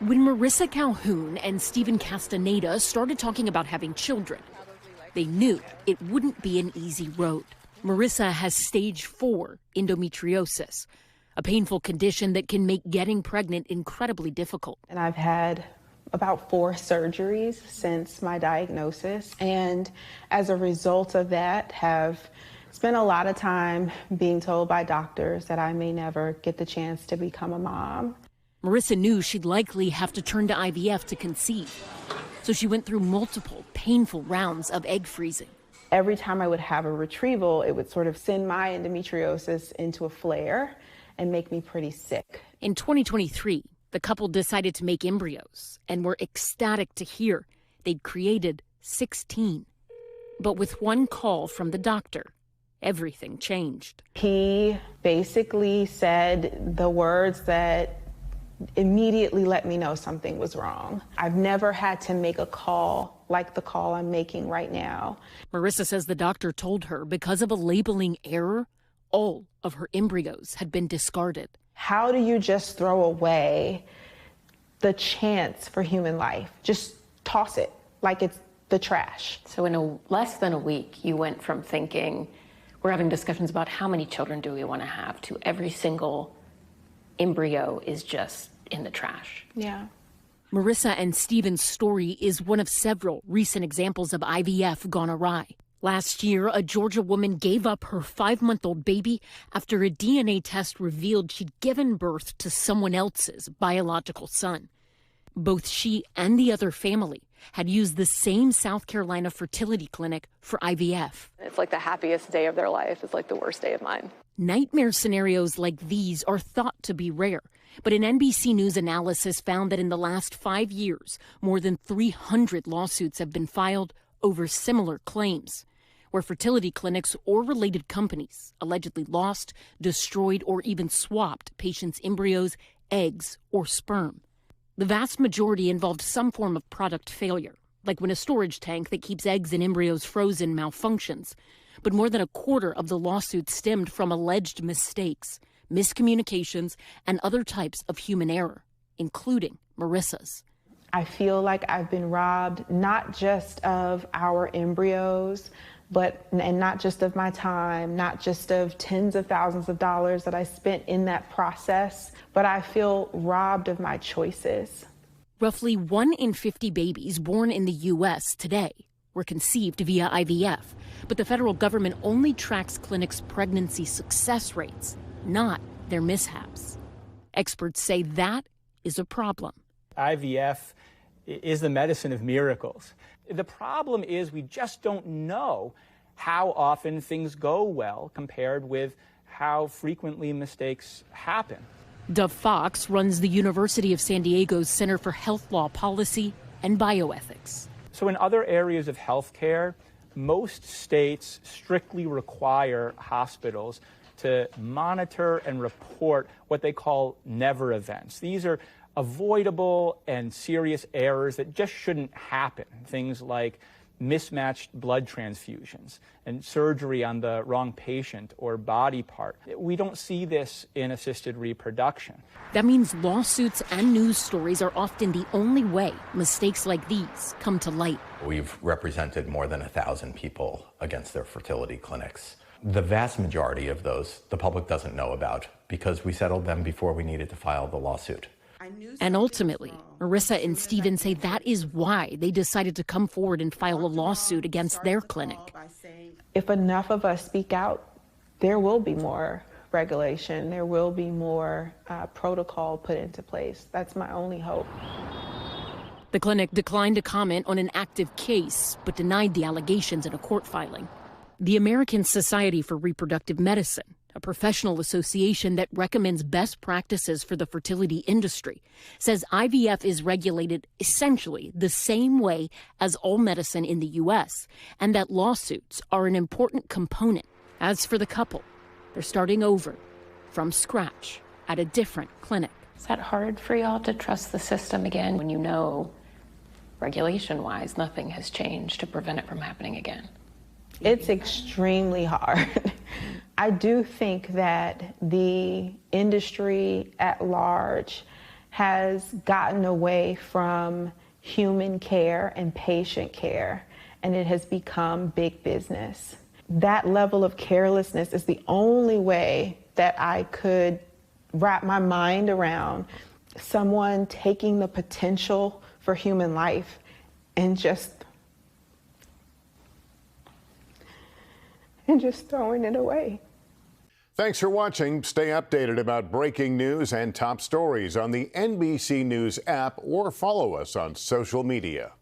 When Marissa Calhoun and Stephen Castaneda started talking about having children, they knew it wouldn't be an easy road. Marissa has stage 4 endometriosis, a painful condition that can make getting pregnant incredibly difficult. And I've had about 4 surgeries since my diagnosis, and as a result of that have spent a lot of time being told by doctors that I may never get the chance to become a mom. Marissa knew she'd likely have to turn to IVF to conceive, so she went through multiple painful rounds of egg freezing. Every time I would have a retrieval, it would sort of send my endometriosis into a flare and make me pretty sick. In 2023, the couple decided to make embryos and were ecstatic to hear they'd created 16. But with one call from the doctor, everything changed. He basically said the words that immediately let me know something was wrong. I've never had to make a call like the call I'm making right now. Marissa says the doctor told her because of a labeling error, all of her embryos had been discarded. How do you just throw away the chance for human life? Just toss it like it's the trash. So in less than a week, you went from thinking, we're having discussions about how many children do we want to have, to every single embryo is just in the trash. Yeah. Marissa and Stephen's story is one of several recent examples of IVF gone awry. Last year, a Georgia woman gave up her 5-month-old baby after a DNA test revealed she'd given birth to someone else's biological son. Both she and the other family had used the same South Carolina fertility clinic for IVF. It's like the happiest day of their life. It's like the worst day of mine. Nightmare scenarios like these are thought to be rare, but an NBC News analysis found that in the last 5 years, more than 300 lawsuits have been filed over similar claims, where fertility clinics or related companies allegedly lost, destroyed, or even swapped patients' embryos, eggs, or sperm. The vast majority involved some form of product failure, like when a storage tank that keeps eggs and embryos frozen malfunctions. But more than a quarter of the lawsuits stemmed from alleged mistakes, miscommunications, and other types of human error, including Marissa's. I feel like I've been robbed not just of our embryos, and not just of my time, not just of tens of thousands of dollars that I spent in that process, but I feel robbed of my choices. Roughly 1 in 50 babies born in the U.S. today were conceived via IVF, but the federal government only tracks clinics' pregnancy success rates, not their mishaps. Experts say that is a problem. IVF is the medicine of miracles. The problem is we just don't know how often things go well compared with how frequently mistakes happen. Dov Fox runs the University of San Diego's Center for Health Law Policy and Bioethics. So in other areas of healthcare, most states strictly require hospitals to monitor and report what they call never events. These are avoidable and serious errors that just shouldn't happen. Things like mismatched blood transfusions and surgery on the wrong patient or body part. We don't see this in assisted reproduction. That means lawsuits and news stories are often the only way mistakes like these come to light. We've represented more than 1,000 people against their fertility clinics. The vast majority of those the public doesn't know about because we settled them before we needed to file the lawsuit. And ultimately, Marissa and Stephen say that is why they decided to come forward and file a lawsuit against their clinic. If enough of us speak out, there will be more regulation. There will be more protocol put into place. That's my only hope. The clinic declined to comment on an active case, but denied the allegations in a court filing. The American Society for Reproductive Medicine, a professional association that recommends best practices for the fertility industry, says IVF is regulated essentially the same way as all medicine in the U.S., and that lawsuits are an important component. As for the couple, they're starting over from scratch at a different clinic. Is that hard for y'all to trust the system again when you know, regulation-wise, nothing has changed to prevent it from happening again? It's extremely hard. I do think that the industry at large has gotten away from human care and patient care, and it has become big business. That level of carelessness is the only way that I could wrap my mind around someone taking the potential for human life and just throwing it away. Thanks for watching. Stay updated about breaking news and top stories on the NBC News app or follow us on social media.